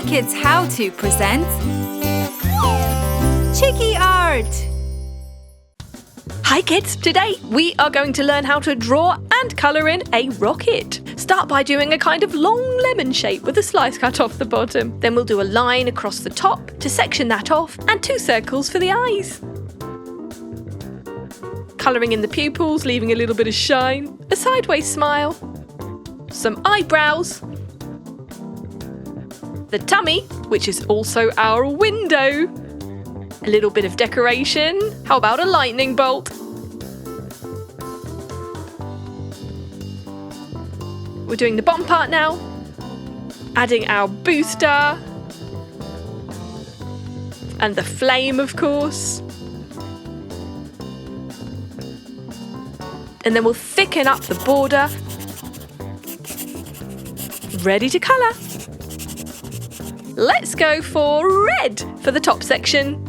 HooplaKidz How To presents Chiki Art! Hi kids! Today we are going to learn how to draw and colour in a rocket. Start by doing a kind of long lemon shape with a slice cut off the bottom. Then we'll do a line across the top to section that off and 2 circles for the eyes. Colouring in the pupils, leaving a little bit of shine, a sideways smile, some eyebrows, the tummy, which is also our window, a little bit of decoration. How about a lightning bolt? We're doing the bottom part now, adding our booster and the flame, of course. And then we'll thicken up the border. Ready to colour. Let's go for red for the top section.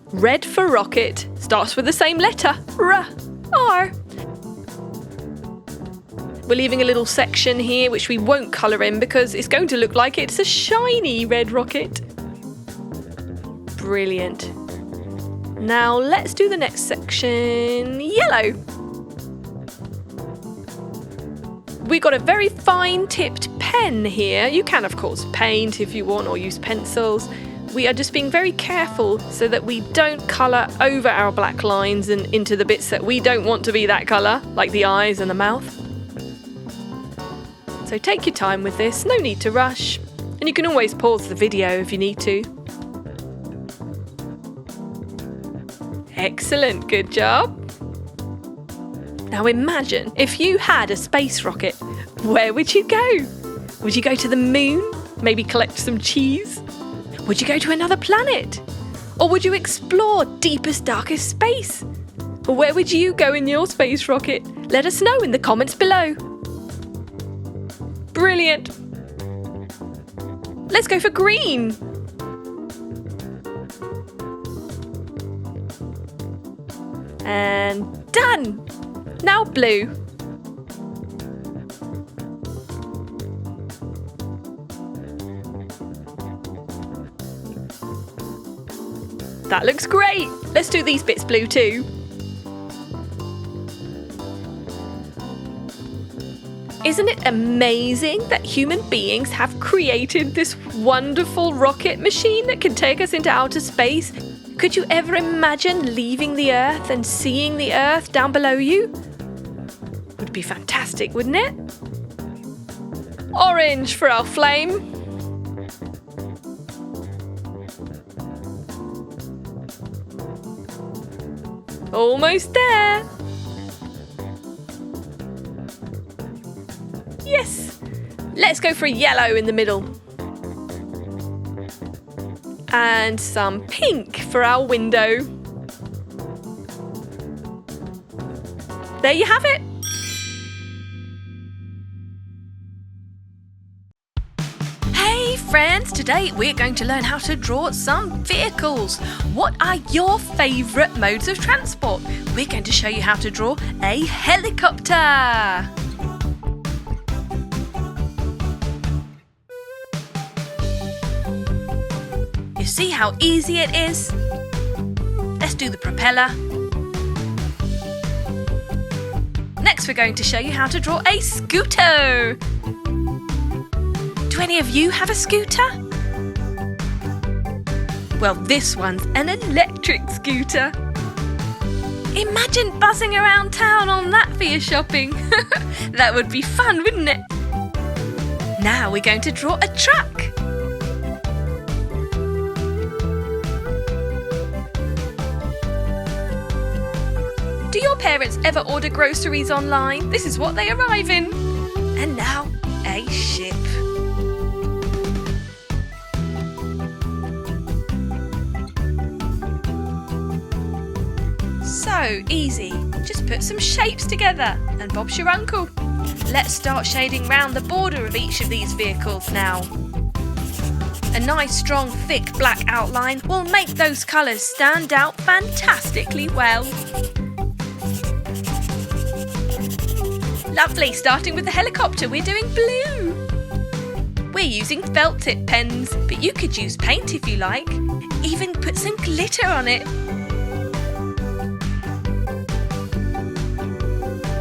Red for rocket. Starts with the same letter, R. We're leaving a little section here which we won't colour in because it's going to look like it's a shiny red rocket. Brilliant. Now let's do the next section. Yellow. We've got a very fine-tipped pen here. You can, of course, paint if you want or use pencils. We are just being very careful so that we don't colour over our black lines and into the bits that we don't want to be that colour, like the eyes and the mouth. So take your time with this, no need to rush. And you can always pause the video if you need to. Excellent, good job. Now imagine if you had a space rocket, where would you go? Would you go to the moon? Maybe collect some cheese? Would you go to another planet? Or would you explore deepest, darkest space? Or where would you go in your space rocket? Let us know in the comments below. Brilliant. Let's go for green. And done. Now blue. That looks great. Let's do these bits blue too. Isn't it amazing that human beings have created this wonderful rocket machine that can take us into outer space? Could you ever imagine leaving the Earth and seeing the Earth down below you? Would be fantastic, wouldn't it? Orange for our flame. Almost there. Yes. Let's go for a yellow in the middle. And some pink for our window. There you have it. Hey friends, today we're going to learn how to draw some vehicles. What are your favourite modes of transport? We're going to show you how to draw a helicopter. You see how easy it is? Let's do the propeller. Next we're going to show you how to draw a scooter. Do any of you have a scooter? Well, this one's an electric scooter. Imagine buzzing around town on that for your shopping. That would be fun, wouldn't it? Now we're going to draw a truck. Do your parents ever order groceries online? This is what they arrive in. And now, a ship. So easy. Just put some shapes together and Bob's your uncle. Let's start shading round the border of each of these vehicles now. A nice strong thick black outline will make those colours stand out fantastically well. Lovely, starting with the helicopter, we're doing blue. We're using felt tip pens, but you could use paint if you like. Even put some glitter on it.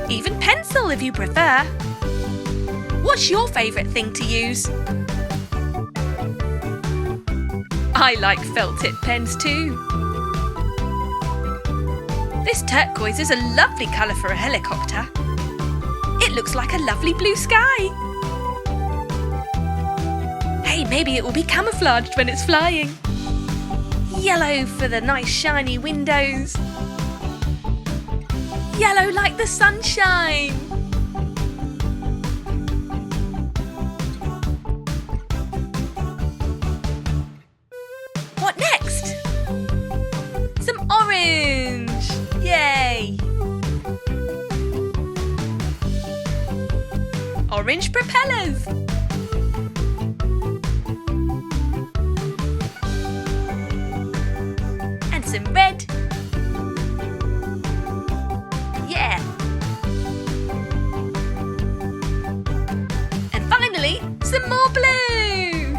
Even pencil if you prefer. What's your favourite thing to use? I like felt tip pens too. This turquoise is a lovely colour for a helicopter. It looks like a lovely blue sky. Hey, maybe it will be camouflaged when it's flying. Yellow for the nice shiny windows. Yellow like the sunshine. What next? Some orange. Yay! Orange propellers. And some red. Yeah! And finally, some more blue!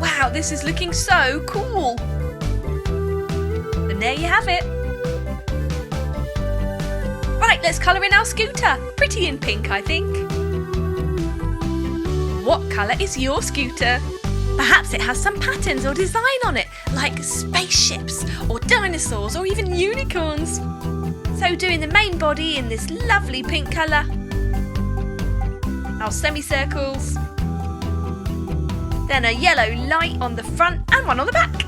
Wow, this is looking so cool! And there you have it. Right, let's colour in our scooter. Pretty in pink, I think. What colour is your scooter? Perhaps it has some patterns or design on it, like spaceships or dinosaurs or even unicorns. So doing the main body in this lovely pink colour. Our semicircles. Then a yellow light on the front and one on the back.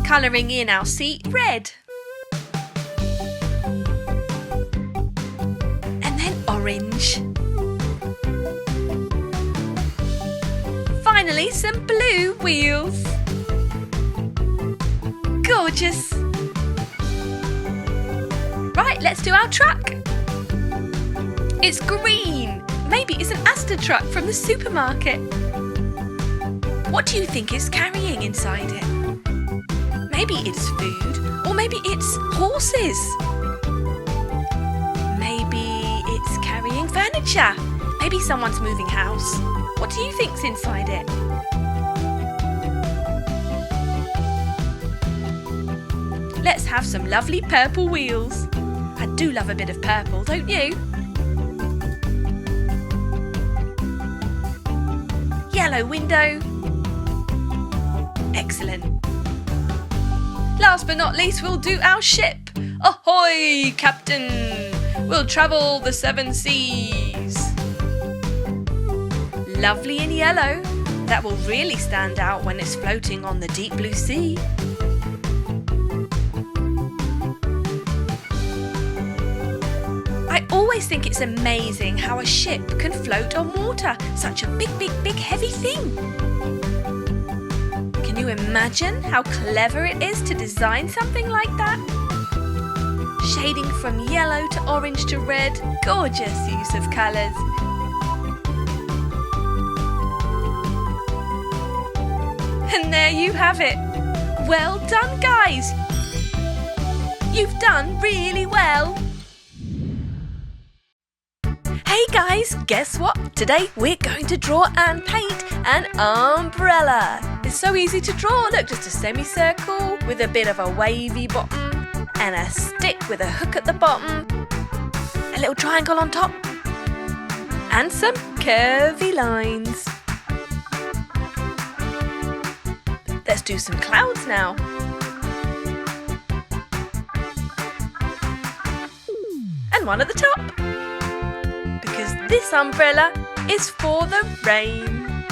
Colouring in our seat red. And then orange. Finally, some blue wheels. Gorgeous. Right, let's do our truck. It's green. Maybe it's an Asda truck from the supermarket. What do you think it's carrying inside it? Maybe it's food, or maybe it's horses. Maybe it's carrying furniture. Maybe someone's moving house. What do you think's inside it? Let's have some lovely purple wheels. I do love a bit of purple, don't you? Yellow window. Excellent. Last but not least, we'll do our ship. Ahoy, Captain! We'll travel the 7 seas. Lovely in yellow. That will really stand out when it's floating on the deep blue sea. I always think it's amazing how a ship can float on water. Such a big, big, big heavy thing. Can you imagine how clever it is to design something like that? Shading from yellow to orange to red. Gorgeous use of colours. And there you have it. Well done, guys. You've done really well. Hey guys, guess what? Today we're going to draw and paint an umbrella. It's so easy to draw. Look, just a semicircle with a bit of a wavy bottom and a stick with a hook at the bottom, a little triangle on top, and some curvy lines. Let's do some clouds now. And one at the top. Because this umbrella is for the rain.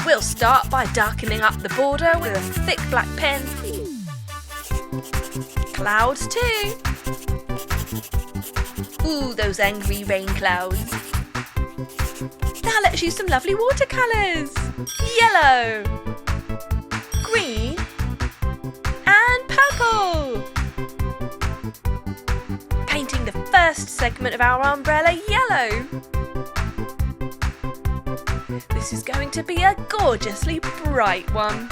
We'll start by darkening up the border with a thick black pen. Clouds too. Ooh, those angry rain clouds. Now let's use some lovely watercolours. Yellow, green and purple. Painting the first segment of our umbrella yellow. This is going to be a gorgeously bright one.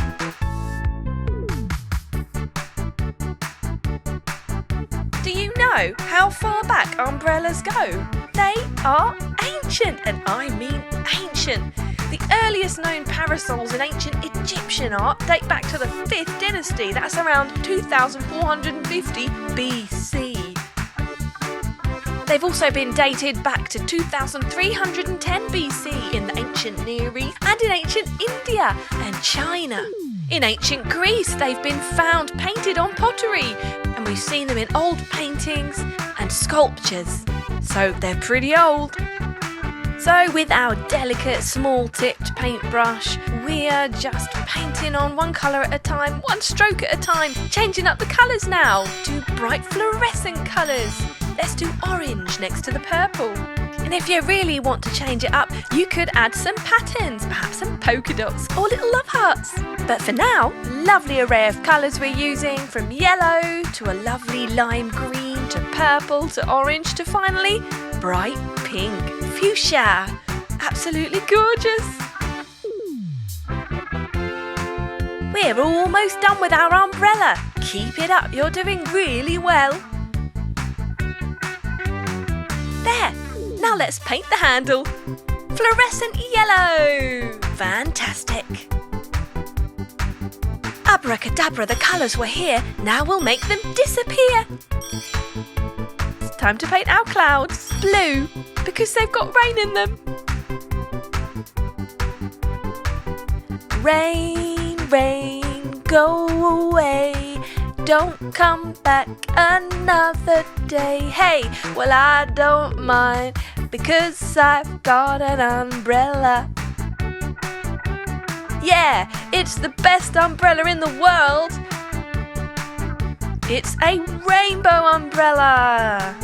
Do you know how far back umbrellas go? They are ancient, and I mean ancient. The earliest known parasols in ancient Egyptian art date back to the 5th dynasty. That's around 2450 BC. They've also been dated back to 2310 BC in the ancient Near East and in ancient India and China. In ancient Greece, they've been found painted on pottery, and we've seen them in old paintings and sculptures. So they're pretty old. So with our delicate small-tipped paintbrush, we're just painting on one colour at a time, one stroke at a time, changing up the colours now to bright fluorescent colours. Let's do orange next to the purple. And if you really want to change it up, you could add some patterns, perhaps some polka dots or little love hearts. But for now, lovely array of colours we're using, from yellow to a lovely lime green to purple to orange to finally bright pink, fuchsia. Absolutely gorgeous. We're almost done with our umbrella. Keep it up, you're doing really well. There, now let's paint the handle. Fluorescent yellow. Fantastic. Abracadabra, the colours were here. Now we'll make them disappear. It's time to paint our clouds blue because they've got rain in them. Rain, rain, go away. Don't come back another day. Hey, well I don't mind because I've got an umbrella. Yeah, it's the best umbrella in the world. It's a rainbow umbrella.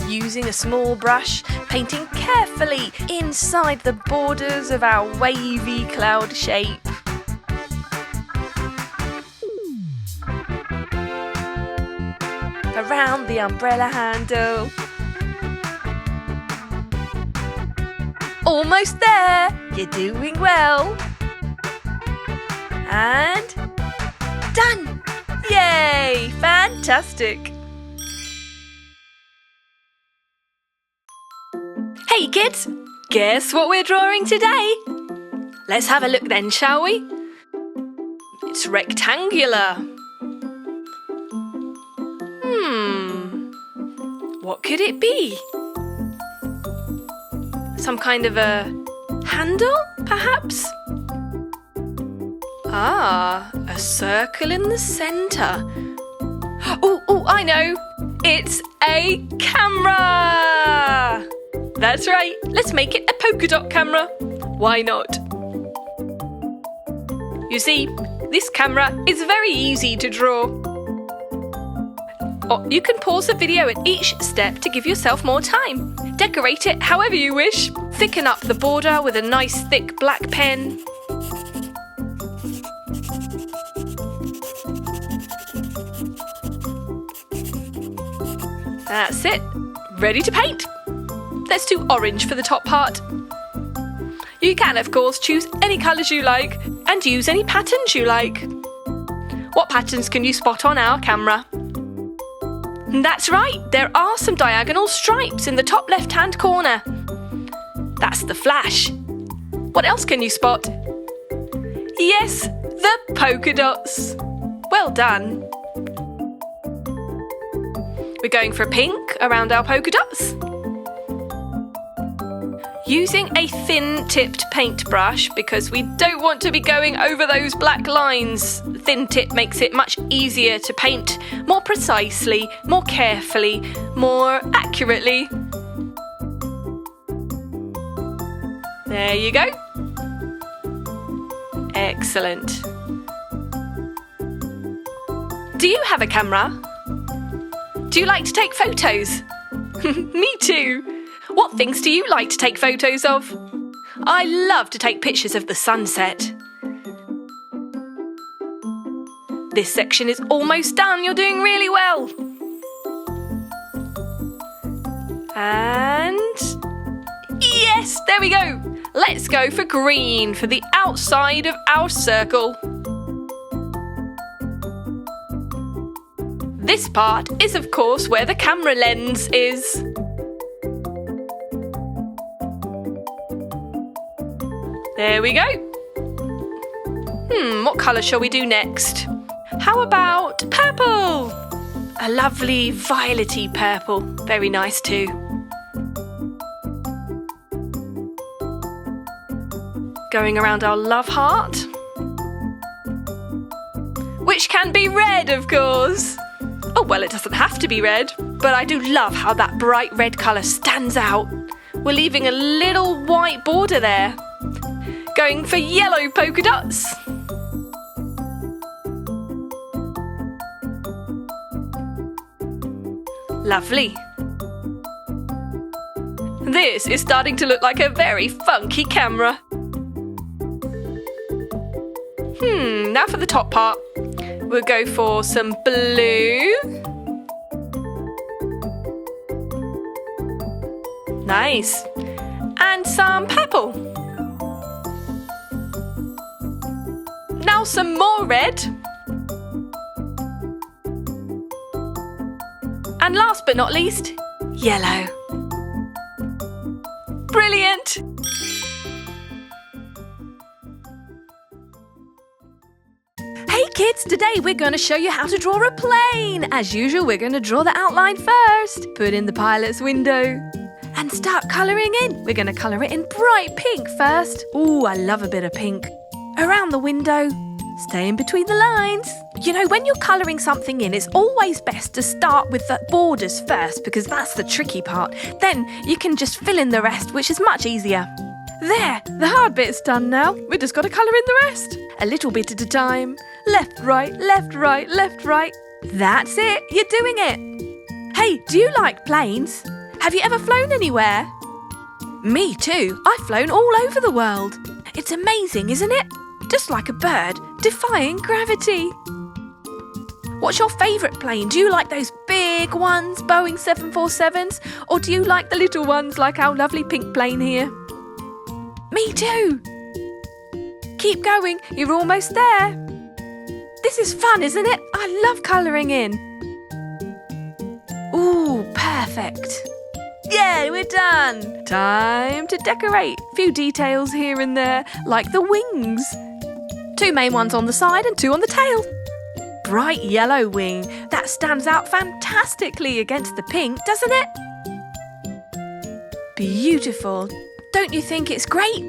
Using a small brush, painting carefully inside the borders of our wavy cloud shape. Around the umbrella handle. Almost there! You're doing well! And done! Yay! Fantastic! Hey kids! Guess what we're drawing today? Let's have a look then, shall we? It's rectangular. What could it be? Some kind of a handle, perhaps? Ah, a circle in the centre. Oh, I know! It's a camera! That's right, let's make it a polka dot camera. Why not? You see, this camera is very easy to draw. Or you can pause the video at each step to give yourself more time. Decorate it however you wish. Thicken up the border with a nice thick black pen. That's it. Ready to paint. Let's do orange for the top part. You can, of course, choose any colours you like and use any patterns you like. What patterns can you spot on our camera? That's right, there are some diagonal stripes in the top left-hand corner. That's the flash. What else can you spot? Yes, the polka dots. Well done. We're going for pink around our polka dots. Using a thin-tipped paintbrush because we don't want to be going over those black lines. The thin tip makes it much easier to paint more precisely, more carefully, more accurately. There you go. Excellent. Do you have a camera? Do you like to take photos? Me too. What things do you like to take photos of? I love to take pictures of the sunset. This section is almost done. You're doing really well. And yes, there we go. Let's go for green for the outside of our circle. This part is, of course, where the camera lens is. There we go. What colour shall we do next? How about purple? A lovely violety purple. Very nice too. Going around our love heart. Which can be red, of course. Oh, well, it doesn't have to be red, but I do love how that bright red colour stands out. We're leaving a little white border there. Going for yellow polka dots. Lovely. This is starting to look like a very funky camera. Now for the top part. We'll go for some blue. Nice. And some purple. Now some more red. And last but not least, yellow. Brilliant! Hey kids, today we're going to show you how to draw a plane. As usual, we're going to draw the outline first. Put in the pilot's window and start colouring in. We're going to colour it in bright pink first. Ooh, I love a bit of pink. Around the window. Stay in between the lines. You know, when you're colouring something in, it's always best to start with the borders first because that's the tricky part. Then you can just fill in the rest, which is much easier. There, the hard bit's done now. We've just got to colour in the rest. A little bit at a time. Left, right, left, right, left, right. That's it, you're doing it. Hey, do you like planes? Have you ever flown anywhere? Me too. I've flown all over the world. It's amazing, isn't it? Just like a bird, defying gravity. What's your favourite plane? Do you like those big ones, Boeing 747s? Or do you like the little ones like our lovely pink plane here? Me too. Keep going, you're almost there. This is fun, isn't it? I love colouring in. Ooh, perfect. Yeah, we're done. Time to decorate. Few details here and there, like the wings. 2 main ones on the side and 2 on the tail. Bright yellow wing. That stands out fantastically against the pink, doesn't it? Beautiful. Don't you think it's great?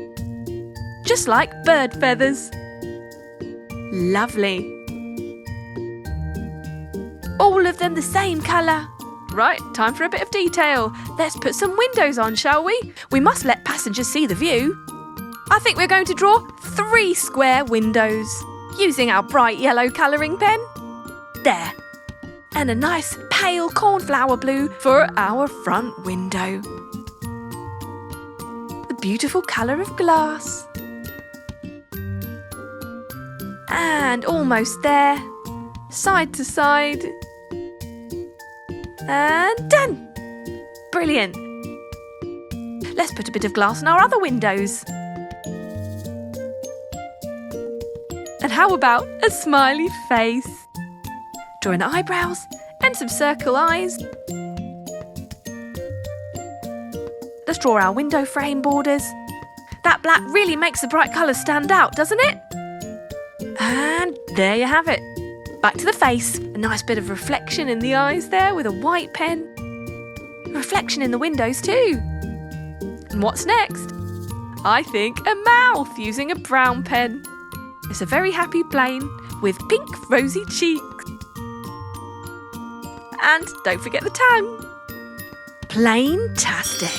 Just like bird feathers. Lovely. All of them the same colour. Right, time for a bit of detail. Let's put some windows on, shall we? We must let passengers see the view. I think we're going to draw 3 square windows using our bright yellow colouring pen. There. And a nice pale cornflower blue for our front window. The beautiful colour of glass. And almost there. Side to side. And done! Brilliant! Let's put a bit of glass on our other windows. And how about a smiley face? Drawing eyebrows and some circle eyes. Let's draw our window frame borders. That black really makes the bright colours stand out, doesn't it? And there you have it. Back to the face. A nice bit of reflection in the eyes there with a white pen. Reflection in the windows too. And what's next? I think a mouth using a brown pen. It's a very happy plane with pink rosy cheeks. And don't forget the tongue. Plain-tastic.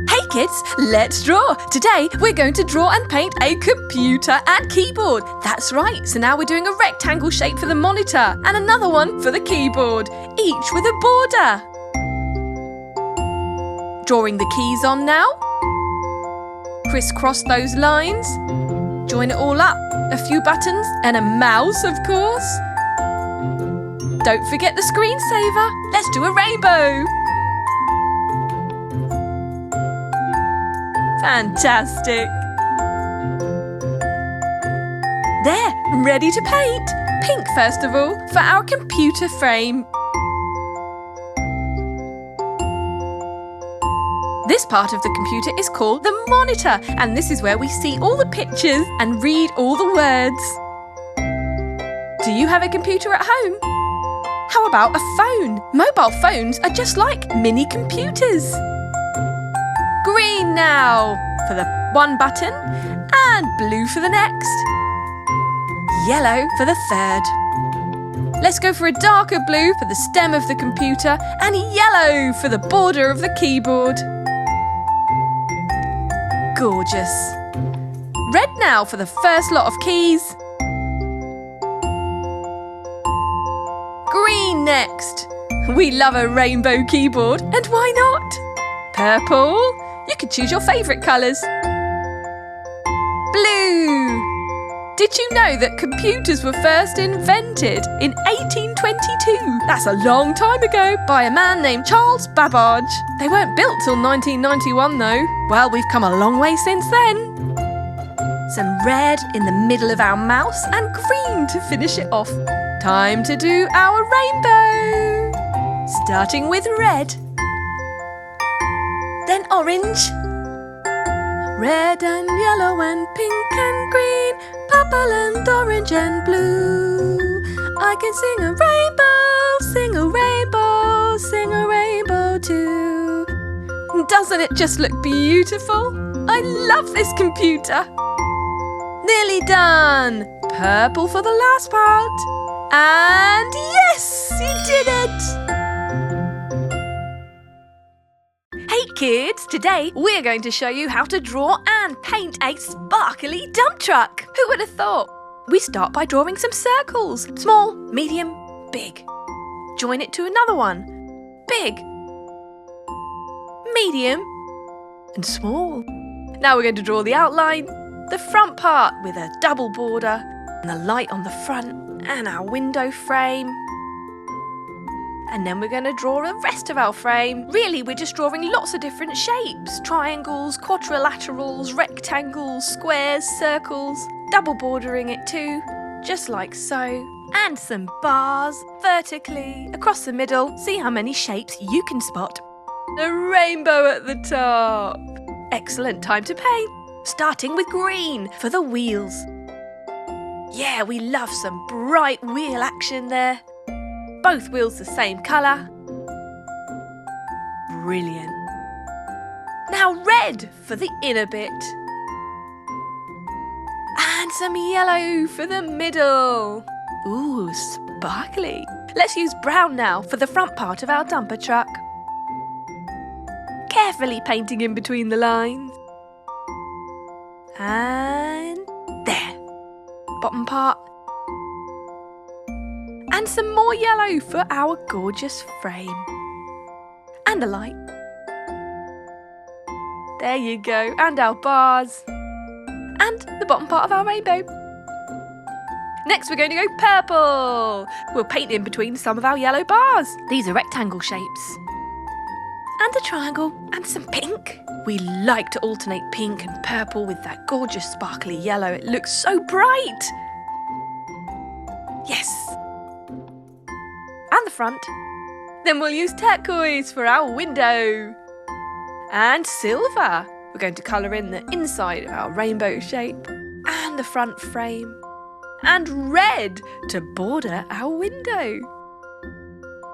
Hey kids, let's draw. Today we're going to draw and paint a computer and keyboard. That's right, so now we're doing a rectangle shape for the monitor and another one for the keyboard, each with a border. Drawing the keys on now. Crisscross those lines. Join it all up. A few buttons and a mouse, of course. Don't forget the screensaver. Let's do a rainbow. Fantastic. There, ready to paint. Pink first of all, for our computer frame. This part of the computer is called the monitor, and this is where we see all the pictures and read all the words. Do you have a computer at home? How about a phone? Mobile phones are just like mini computers. Green now for the one button and blue for the next. Yellow for the third. Let's go for a darker blue for the stem of the computer and yellow for the border of the keyboard. Gorgeous. Red now for the first lot of keys. Green next. We love a rainbow keyboard, and why not? Purple. You could choose your favourite colours. Blue. Did you know that computers were first invented in 1822? That's a long time ago, by a man named Charles Babbage. They weren't built till 1991 though. Well, we've come a long way since then. Some red in the middle of our mouse and green to finish it off. Time to do our rainbow. Starting with red. Then orange. Red and yellow and pink and green, purple and orange and blue. I can sing a rainbow, sing a rainbow, sing a rainbow too. Doesn't it just look beautiful? I love this computer. Nearly done. Purple for the last part. And yes, you did it! Hey kids, today we're going to show you how to draw and paint a sparkly dump truck. Who would have thought? We start by drawing some circles. Small, medium, big. Join it to another one. Big, medium and small. Now we're going to draw the outline, the front part with a double border and the light on the front and our window frame. And then we're going to draw the rest of our frame. Really, we're just drawing lots of different shapes. Triangles, quadrilaterals, rectangles, squares, circles. Double bordering it too, just like so. And some bars vertically across the middle. See how many shapes you can spot. A rainbow at the top. Excellent, time to paint. Starting with green for the wheels. Yeah, we love some bright wheel action there. Both wheels the same colour. Brilliant. Now red for the inner bit. And some yellow for the middle. Ooh, sparkly. Let's use brown now for the front part of our dumper truck. Carefully painting in between the lines. And there. Bottom part. And some more yellow for our gorgeous frame. And the light. There you go. And our bars. And the bottom part of our rainbow. Next we're going to go purple. We'll paint in between some of our yellow bars. These are rectangle shapes. And a triangle. And some pink. We like to alternate pink and purple with that gorgeous sparkly yellow. It looks so bright. Yes. And the front. Then we'll use turquoise for our window. And silver. We're going to colour in the inside of our rainbow shape. And the front frame. And red to border our window.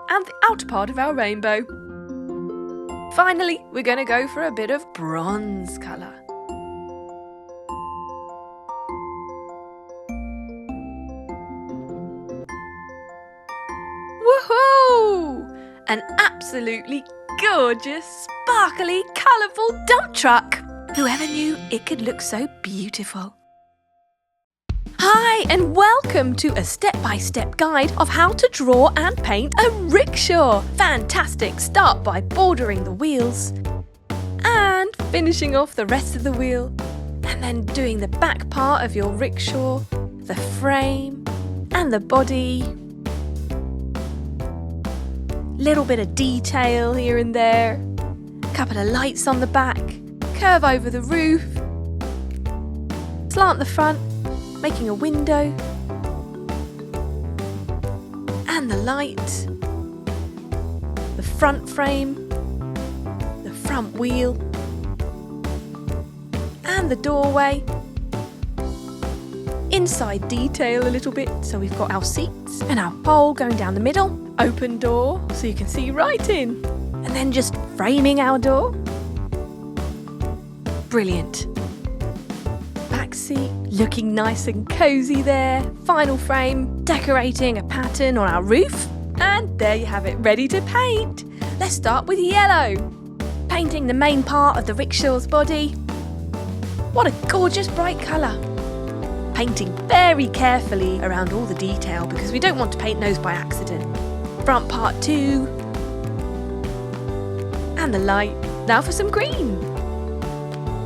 And the outer part of our rainbow. Finally, we're going to go for a bit of bronze colour. Woohoo! An absolutely gorgeous, sparkly, colourful dump truck. Whoever knew it could look so beautiful? Hi and welcome to a step-by-step guide of how to draw and paint a rickshaw. Fantastic! Start by bordering the wheels and finishing off the rest of the wheel, and then doing the back part of your rickshaw, the frame and the body. Little bit of detail here and there. Couple of lights on the back. Curve over the roof. Slant the front. making a window. And the light. The front frame. The front wheel. And the doorway. Inside detail a little bit, so we've got our seats and our pole going down the middle. Open door, so you can see right in. And then just framing our door. Brilliant. Back seat, looking nice and cosy there. Final frame, decorating a pattern on our roof. And there you have it, ready to paint. Let's start with yellow. Painting the main part of the rickshaw's body. What a gorgeous bright colour. Painting very carefully around all the detail because we don't want to paint those by accident. Front part too. And the light. Now for some green.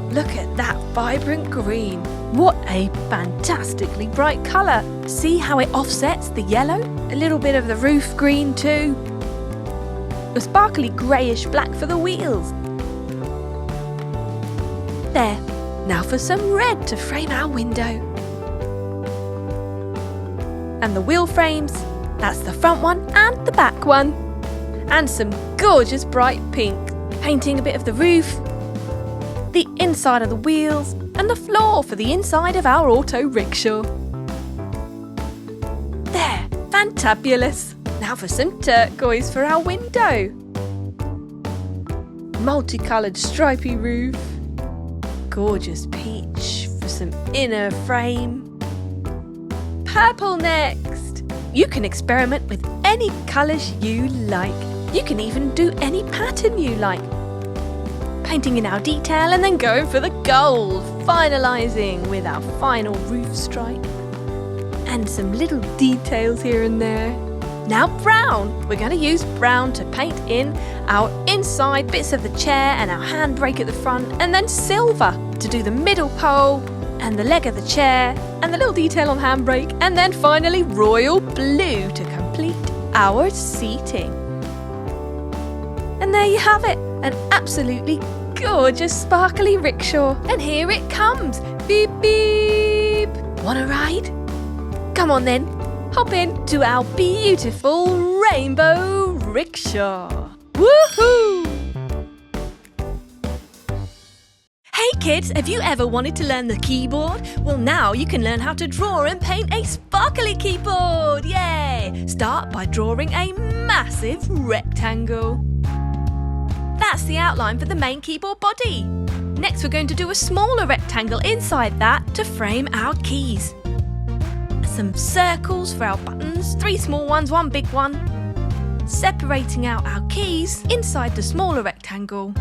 Look at that vibrant green. What a fantastically bright colour. See how it offsets the yellow? A little bit of the roof green too. A sparkly greyish black for the wheels. There. Now for some red to frame our window. And the wheel frames, that's the front one and the back one. And some gorgeous bright pink, painting a bit of the roof, the inside of the wheels, and the floor for the inside of our auto rickshaw. There, fantabulous. Now for some turquoise for our window. Multicoloured stripy roof. Gorgeous peach for some inner frame. Purple next. You can experiment with any colours you like. You can even do any pattern you like. Painting in our detail and then going for the gold, finalising with our final roof stripe. And some little details here and there. Now brown. We're going to use brown to paint in our inside bits of the chair and our handbrake at the front, and then silver to do the middle pole and the leg of the chair, and the little detail on handbrake, and then finally royal blue to complete our seating. And there you have it, an absolutely gorgeous sparkly rickshaw. And here it comes, beep beep. Want a ride? Come on then, hop in to our beautiful rainbow rickshaw. Woohoo! Hey kids, have you ever wanted to learn the keyboard? Well, now you can learn how to draw and paint a sparkly keyboard. Yay! Start by drawing a massive rectangle. That's the outline for the main keyboard body. Next, we're going to do a smaller rectangle inside that to frame our keys. Some circles for our buttons, 3 small ones, 1 big one. Separating out our keys inside the smaller rectangle.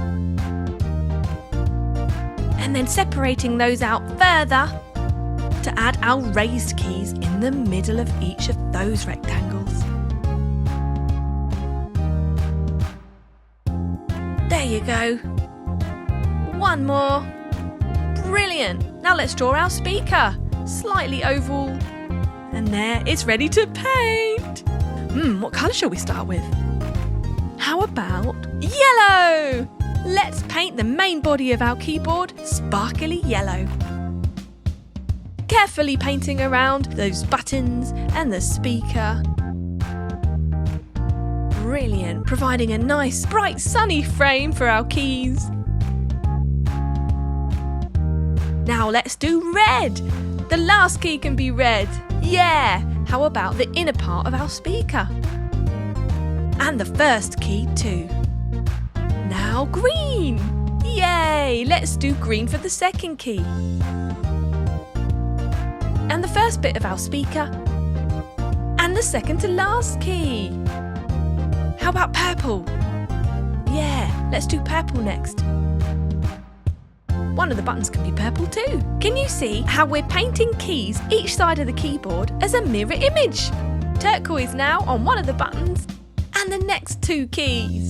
And then separating those out further to add our raised keys in the middle of each of those rectangles. There you go. One more. Brilliant. Now let's draw our speaker. Slightly oval. And there, it's ready to paint. What colour shall we start with? How about yellow? Let's paint the main body of our keyboard sparkly yellow. Carefully painting around those buttons and the speaker. Brilliant, providing a nice, bright, sunny frame for our keys. Now let's do red. The last key can be red. Yeah! How about the inner part of our speaker? And the first key too. Now green! Yay! Let's do green for the second key. And the first bit of our speaker. And the second to last key. How about purple? Yeah, let's do purple next. One of the buttons can be purple too. Can you see how we're painting keys each side of the keyboard as a mirror image? Turquoise now on one of the buttons and the next 2 keys.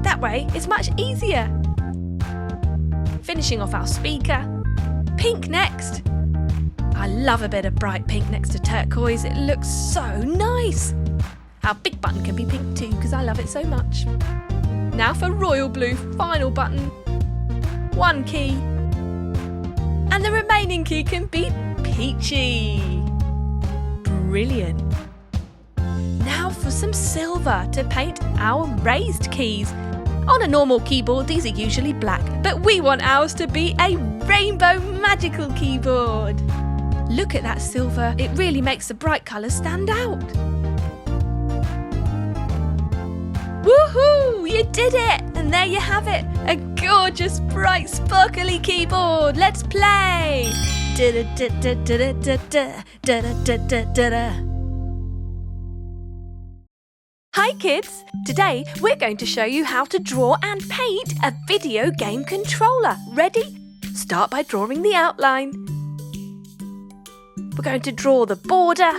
That way it's much easier. Finishing off our speaker. Pink next. I love a bit of bright pink next to turquoise. It looks so nice. Our big button can be pink too because I love it so much. Now for royal blue, final button. 1 key. And the remaining key can be peachy. Brilliant. Now for some silver to paint our raised keys. On a normal keyboard, these are usually black, but we want ours to be a rainbow magical keyboard. Look at that silver, it really makes the bright colours stand out. Woohoo! You did it! And there you have it, a gorgeous, bright, sparkly keyboard. Let's play! Hi kids! Today we're going to show you how to draw and paint a video game controller. Ready? Start by drawing the outline. We're going to draw the border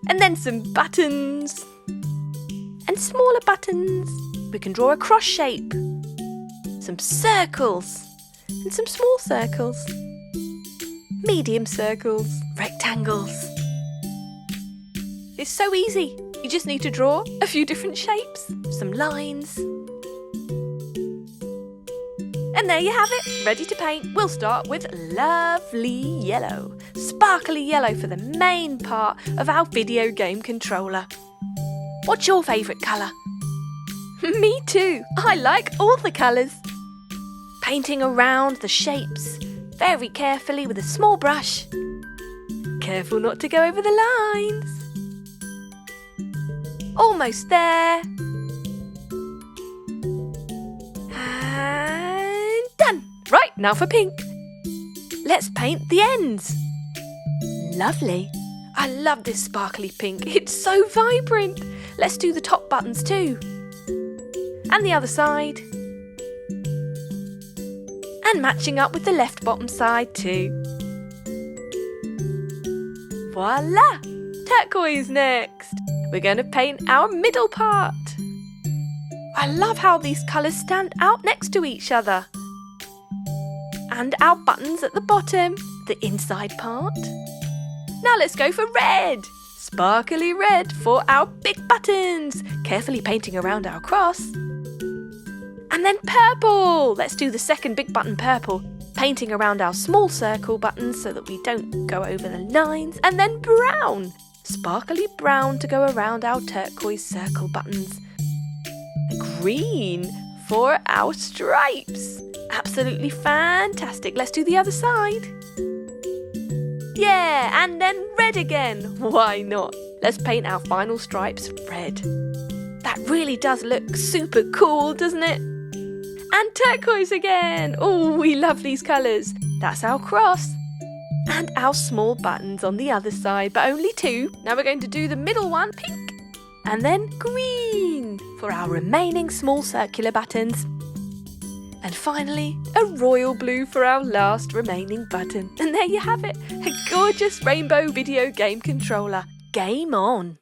and then some buttons and smaller buttons. We can draw a cross shape, some circles and some small circles, medium circles, rectangles. It's so easy. You just need to draw a few different shapes, some lines. And there you have it, ready to paint. We'll start with lovely yellow, sparkly yellow for the main part of our video game controller. What's your favourite colour? Me too, I like all the colours. Painting around the shapes very carefully with a small brush. Careful not to go over the lines. Almost there. And done. Right, now for pink. Let's paint the ends. Lovely. I love this sparkly pink. It's so vibrant. Let's do the top buttons too. And the other side. And matching up with the left bottom side too. Voila! Turquoise next. We're going to paint our middle part. I love how these colours stand out next to each other. And our buttons at the bottom, the inside part. Now let's go for red. Sparkly red for our big buttons. Carefully painting around our cross. And then purple. Let's do the second big button purple. Painting around our small circle buttons so that we don't go over the lines. And then brown. Sparkly brown to go around our turquoise circle buttons. Green for our stripes. Absolutely fantastic. Let's do the other side. Yeah, and then red again. Why not? Let's paint our final stripes red. That really does look super cool, doesn't it? And turquoise again. Oh, we love these colours. That's our cross. And our small buttons on the other side, but only two. Now we're going to do the middle one, pink. And then green for our remaining small circular buttons. And finally, a royal blue for our last remaining button. And there you have it, a gorgeous rainbow video game controller. Game on!